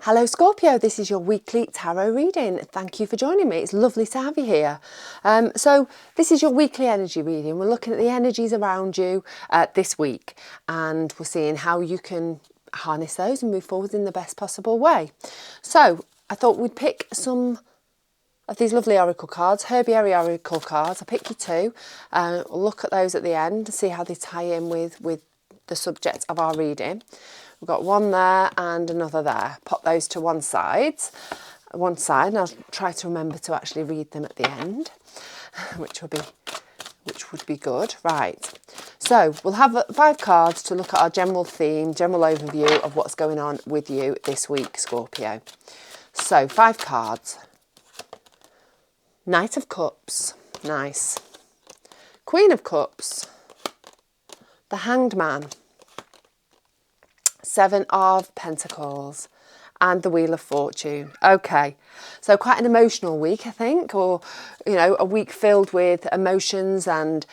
Hello Scorpio, this is your weekly tarot reading. Thank you for joining me. It's lovely to have you here. So this is your weekly energy reading. We're looking at the energies around you this week, and we're seeing how you can harness those and move forward in the best possible way. So I thought we'd pick some of these lovely oracle cards, Herbiary oracle cards. I'll pick you two. We'll look at those at the end to see how they tie in with the subject of our reading. We've got one there and another there. Pop those to one side, and I'll try to remember to actually read them at the end, which would be good. Right. So we'll have 5 cards to look at our general theme, general overview of what's going on with you this week, Scorpio. So 5 cards. Knight of Cups, nice. Queen of Cups, the Hanged Man, 7 of Pentacles, and the Wheel of Fortune. Okay, so quite an emotional week, I think, or, you know, a week filled with emotions. And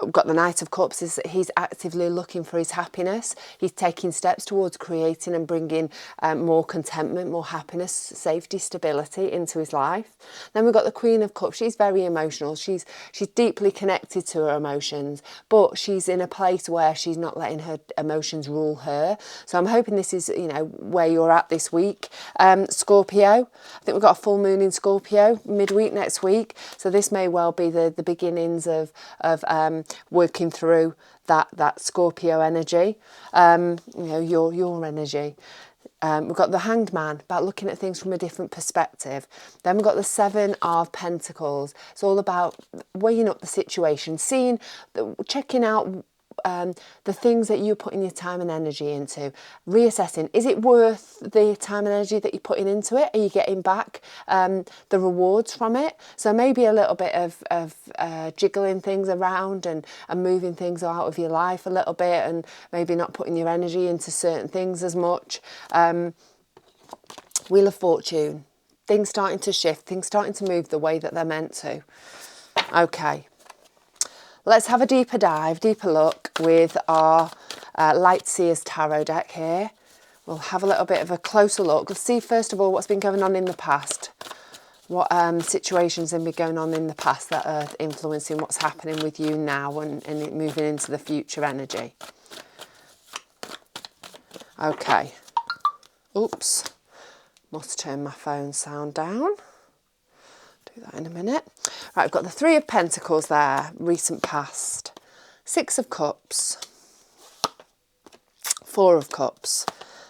we've got the Knight of Cups, is that he's actively looking for his happiness. He's taking steps towards creating and bringing more contentment, more happiness, safety, stability into his life. Then we've got the Queen of Cups. She's very emotional. She's deeply connected to her emotions, but she's in a place where she's not letting her emotions rule her. So I'm hoping this is, you know, where you're at this week, Scorpio. I think we've got a full moon in Scorpio midweek next week, so this may well be the beginnings of working through that Scorpio energy, you know, your energy. We've got the Hanged Man, about looking at things from a different perspective. Then we've got the 7 of Pentacles. It's all about weighing up the situation, checking out the things that you're putting your time and energy into, reassessing, is it worth the time and energy that you're putting into it? Are you getting back the rewards from it? So maybe a little bit of jiggling things around and moving things out of your life a little bit, and maybe not putting your energy into certain things as much. Wheel of Fortune, things starting to shift, things starting to move the way that they're meant to. Okay. Let's have a deeper dive, deeper look with our Light Seers Tarot deck here. We'll have a little bit of a closer look. We'll see first of all what's been going on in the past. What situations have been going on in the past that are influencing what's happening with you now and moving into the future energy. Okay. Oops. Must turn my phone sound down. Do that in a minute. Right, I've got the 3 of Pentacles there, recent past. 6 of Cups. 4 of Cups.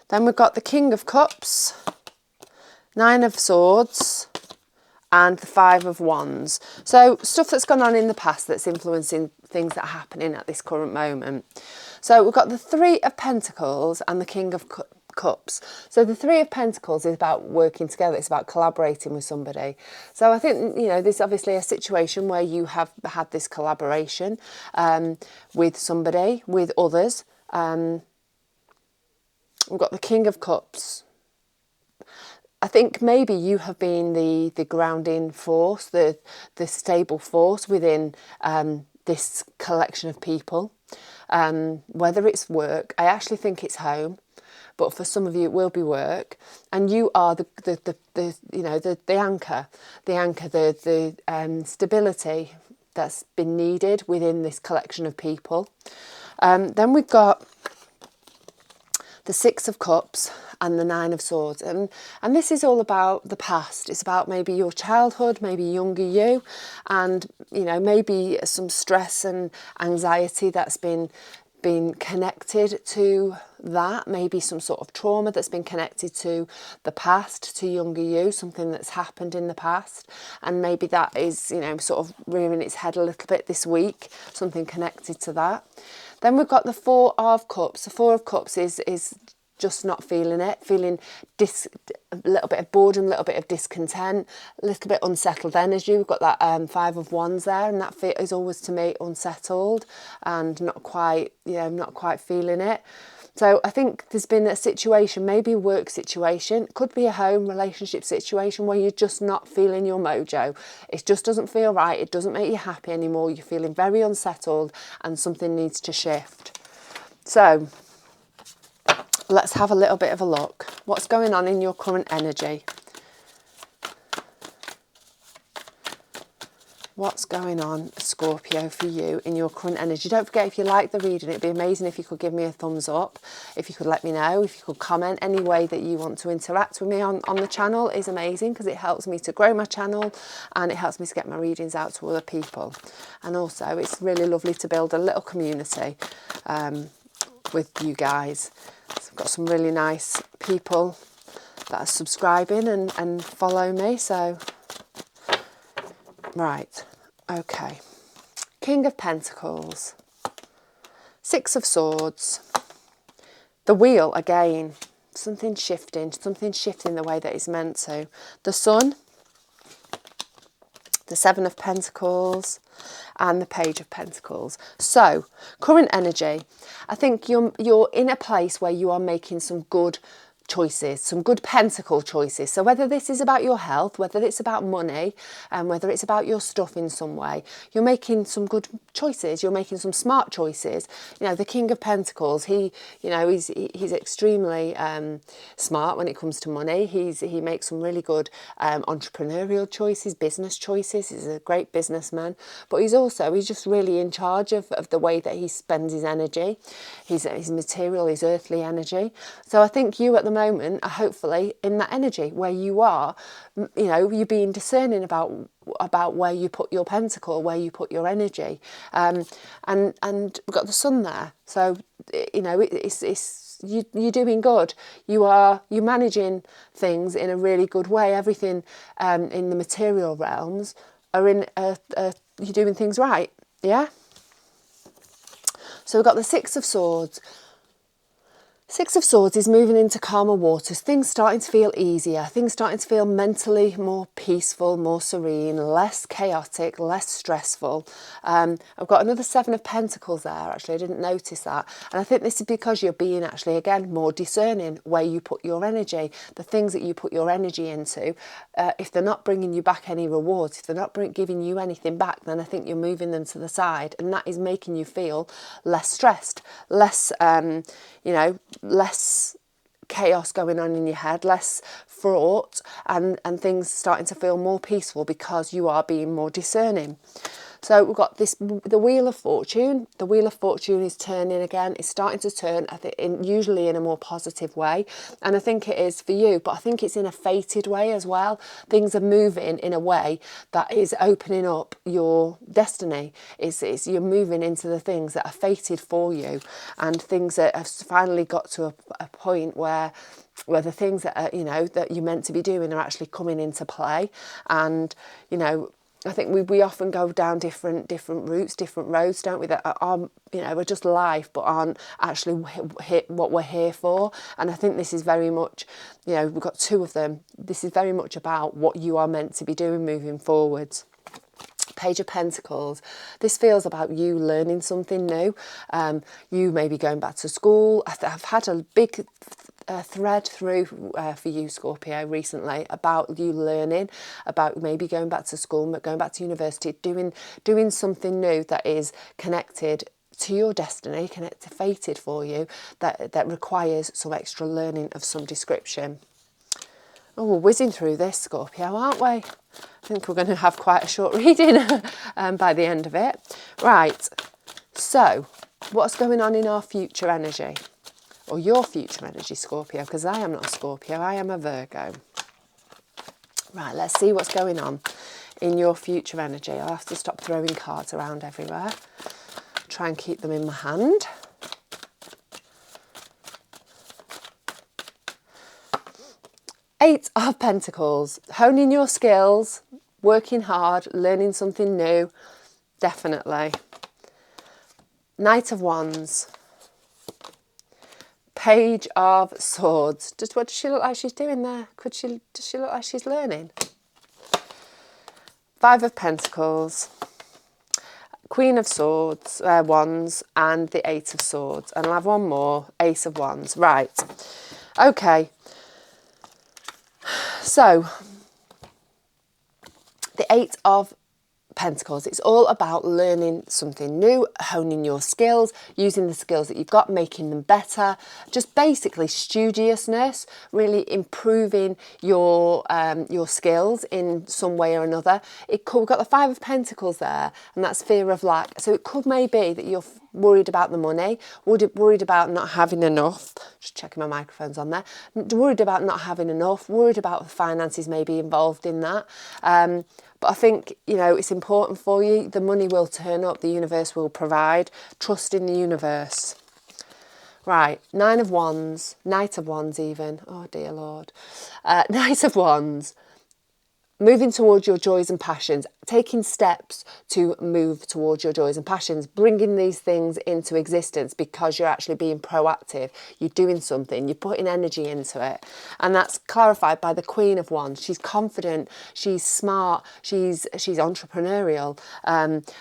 Then we've got the King of Cups. 9 of Swords. And the 5 of Wands. So stuff that's gone on in the past that's influencing things that are happening at this current moment. So we've got the 3 of Pentacles and the King of Cups. So the 3 of Pentacles is about working together. It's about collaborating with somebody. So I think, you know, there's obviously a situation where you have had this collaboration with somebody, with others. We've got the King of Cups. I think maybe you have been the grounding force, the stable force within this collection of people. Whether it's work, I actually think it's home, but for some of you it will be work, and you are the you know, the anchor, the stability that's been needed within this collection of people. Then we've got the 6 of Cups and the 9 of Swords, and this is all about the past. It's about maybe your childhood, maybe younger you, and, you know, maybe some stress and anxiety that's been connected to that, maybe some sort of trauma that's been connected to the past, to younger you, something that's happened in the past, and maybe that is, you know, sort of rearing its head a little bit this week, something connected to that. Then we've got the 4 of Cups. The 4 of Cups is just not feeling it, feeling a little bit of boredom, a little bit of discontent, a little bit unsettled energy. We've got that 5 of Wands there, and that is always to me unsettled and not quite, you know, not quite feeling it. So I think there's been a situation, maybe a work situation, could be a home relationship situation where you're just not feeling your mojo. It just doesn't feel right. It doesn't make you happy anymore. You're feeling very unsettled and something needs to shift. So let's have a little bit of a look. What's going on in your current energy? What's going on, Scorpio, for you in your current energy? Don't forget, if you like the reading, it'd be amazing if you could give me a thumbs up, if you could let me know, if you could comment. Any way that you want to interact with me on the channel is amazing, because it helps me to grow my channel and it helps me to get my readings out to other people. And also, it's really lovely to build a little community with you guys. So I've got some really nice people that are subscribing and follow me, so... Right, okay. King of Pentacles, Six of Swords, the Wheel again, something shifting the way that it's meant to. The Sun, the Seven of Pentacles, and the Page of Pentacles. So, current energy, I think you're in a place where you are making some good choices, some good pentacle choices. So whether this is about your health, whether it's about money, and whether it's about your stuff in some way, you're making some good choices. You're making some smart choices. You know, the King of Pentacles, he's extremely smart when it comes to money. He makes some really good entrepreneurial choices, business choices. He's a great businessman, but he's just really in charge of the way that he spends his energy, his material, his earthly energy. So I think you at the moment are hopefully in that energy where you are, you know, you're being discerning about where you put your pentacle, where you put your energy, and we've got the Sun there. So you know, you're doing good. You're managing things in a really good way. Everything in the material realms are in you're doing things right. Yeah. So we've got the Six of Swords. Six of Swords is moving into calmer waters, things starting to feel easier, things starting to feel mentally more peaceful, more serene, less chaotic, less stressful. I've got another Seven of Pentacles there, actually, I didn't notice that. And I think this is because you're being actually, again, more discerning where you put your energy, the things that you put your energy into. If they're not bringing you back any rewards, if they're not giving you anything back, then I think you're moving them to the side, and that is making you feel less stressed, less, less chaos going on in your head, less fraught, and things starting to feel more peaceful because you are being more discerning. So we've got the Wheel of Fortune. The Wheel of Fortune is turning again. It's starting to turn, I think, usually in a more positive way. And I think it is for you, but I think it's in a fated way as well. Things are moving in a way that is opening up your destiny. You're moving into the things that are fated for you, and things that have finally got to a point where the things that are, that you're meant to be doing are actually coming into play. And, I think we often go down different routes, different roads, don't we, that are just life, but aren't actually what we're here for. And I think this is very much, we've got two of them. This is very much about what you are meant to be doing moving forwards. Page of Pentacles. This feels about you learning something new. You may be going back to school. I've had a big thread through for you, Scorpio, recently about you learning, about maybe going back to school, going back to university, doing something new that is connected to your destiny, fated for you, that requires some extra learning of some description. Oh, we're whizzing through this, Scorpio, aren't we? I think we're going to have quite a short reading by the end of it. Right, so what's going on in our future energy? Or your future energy, Scorpio, because I am not a Scorpio, I am a Virgo. Right, let's see what's going on in your future energy. I'll have to stop throwing cards around everywhere. Try and keep them in my hand. Eight of Pentacles, honing your skills, working hard, learning something new, definitely. Knight of Wands. Page of Swords. What does she look like she's doing there? Does she look like she's learning? Five of Pentacles. Queen of Swords, Wands, and the Eight of Swords. And I'll have one more, Ace of Wands. Right. Okay. So, the Eight of Pentacles. It's all about learning something new, honing your skills, using the skills that you've got, making them better, just basically studiousness, really improving your skills in some way or another. We've got the Five of Pentacles there, and that's fear of lack. So it could maybe that you're worried about the money, worried about not having enough, just checking my microphone's on there, worried about not having enough, worried about the finances maybe involved in that. But I think, you know, it's important for you. The money will turn up, the universe will provide. Trust in the universe. Right, Nine of Wands, Knight of Wands even. Oh dear Lord. Knight of Wands. Moving towards your joys and passions, taking steps to move towards your joys and passions, bringing these things into existence because you're actually being proactive, you're doing something, you're putting energy into it. And that's clarified by the Queen of Wands. She's confident, she's smart, she's entrepreneurial.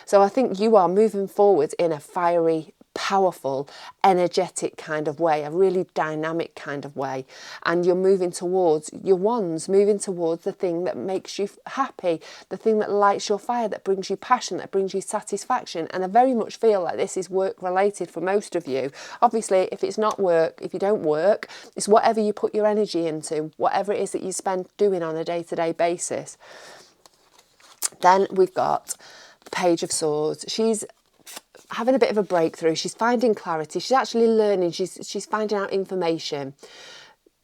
So I think you are moving forward in a fiery, powerful, energetic kind of way, a really dynamic kind of way, and you're moving towards your wands, moving towards the thing that makes you happy, the thing that lights your fire, that brings you passion, that brings you satisfaction. And I very much feel like this is work related for most of you. Obviously, if it's not work, if you don't work, it's whatever you put your energy into, whatever it is that you spend doing on a day-to-day basis. Then we've got the Page of Swords. She's having a bit of a breakthrough. She's finding clarity. She's actually learning. She's finding out information.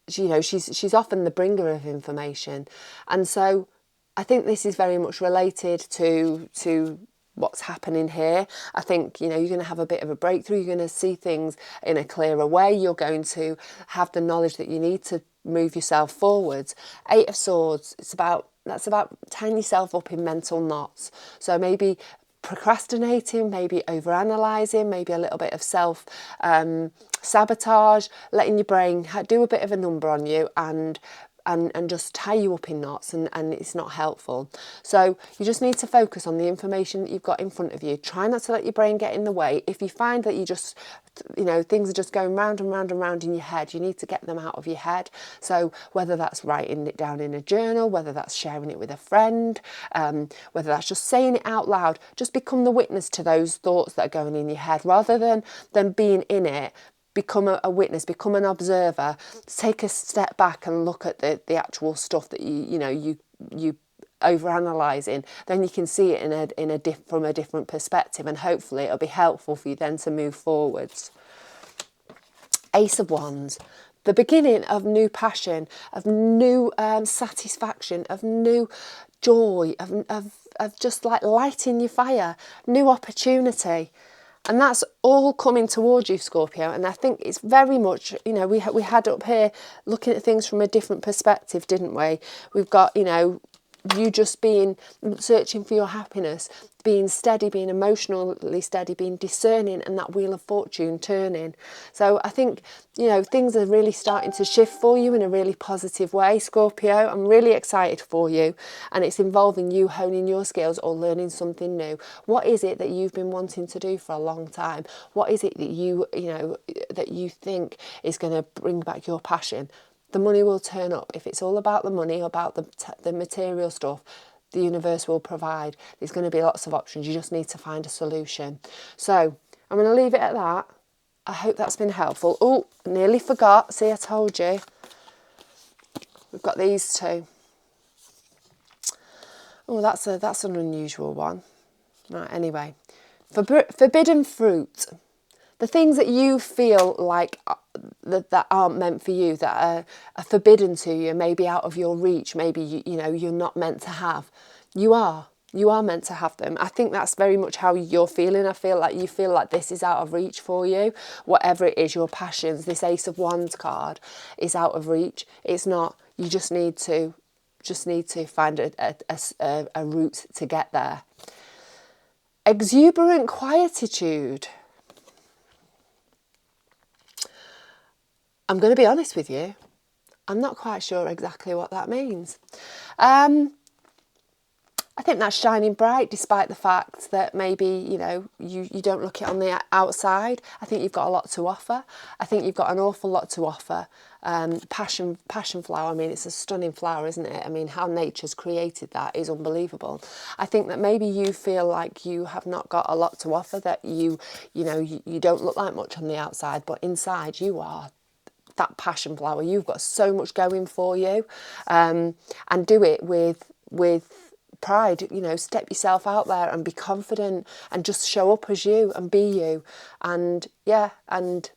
She's often the bringer of information, and so I think this is very much related to what's happening here. I think, you know, you're going to have a bit of a breakthrough. You're going to see things in a clearer way. You're going to have the knowledge that you need to move yourself forwards. Eight of Swords. That's about tying yourself up in mental knots. So maybe procrastinating, maybe overanalyzing, maybe a little bit of self sabotage, letting your brain do a bit of a number on you and just tie you up in knots, and it's not helpful. So you just need to focus on the information that you've got in front of you. Try not to let your brain get in the way. If you find that you just, you know, things are just going round and round and round in your head, you need to get them out of your head. So whether that's writing it down in a journal, whether that's sharing it with a friend, whether that's just saying it out loud, just become the witness to those thoughts that are going in your head rather than being in it. Become a witness, become an observer, take a step back and look at the actual stuff that you overanalyzing. Then you can see it from a different perspective, and hopefully it'll be helpful for you then to move forwards. Ace of Wands. The beginning of new passion, of new satisfaction, of new joy, of just like lighting your fire, new opportunity. And that's all coming towards you, Scorpio. And I think it's very much, you know, we had up here looking at things from a different perspective, didn't we? We've got, you know, you just searching for your happiness, being steady, being emotionally steady, being discerning, and that wheel of fortune turning. So I think, you know, things are really starting to shift for you in a really positive way, Scorpio. I'm really excited for you, and it's involving you honing your skills or learning something new. What is it that you've been wanting to do for a long time? What is it that that you think is going to bring back your passion? The money will turn up. If it's all about the money, about the material stuff, the universe will provide. There's going to be lots of options. You just need to find a solution. So I'm going to leave it at that. I hope that's been helpful. Oh, nearly forgot. See, I told you. We've got these two. Oh, that's an unusual one. Right, anyway. Forbidden fruit. The things that you feel like that aren't meant for you, that are forbidden to you, maybe out of your reach, maybe you're not meant to have. You are meant to have them. I think that's very much how you're feeling. I feel like you feel like this is out of reach for you. Whatever it is, your passions, this Ace of Wands card is out of reach. It's not. You just need to find a route to get there. Exuberant quietude. I'm going to be honest with you. I'm not quite sure exactly what that means. I think that's shining bright despite the fact that maybe, you know, you don't look it on the outside. I think you've got a lot to offer. I think you've got an awful lot to offer. Passion flower, I mean, it's a stunning flower, isn't it? I mean, how nature's created that is unbelievable. I think that maybe you feel like you have not got a lot to offer, that you know, you don't look like much on the outside, but inside you are that passion flower. You've got so much going for you, and do it with pride. You know, step yourself out there and be confident and just show up as you and be you. And yeah, and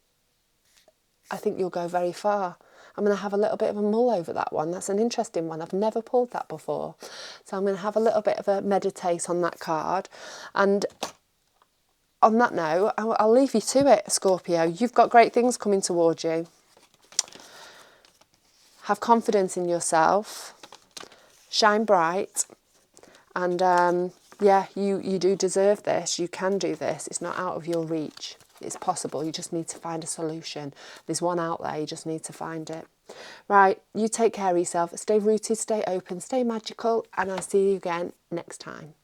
I think you'll go very far. I'm going to have a little bit of a mull over that one. That's an interesting one. I've never pulled that before. So I'm going to have a little bit of a meditate on that card. And on that note, I'll leave you to it, Scorpio. You've got great things coming towards you. Have confidence in yourself. Shine bright. And yeah, you do deserve this. You can do this. It's not out of your reach. It's possible. You just need to find a solution. There's one out there. You just need to find it. Right, you take care of yourself. Stay rooted, stay open, stay magical, and I'll see you again next time.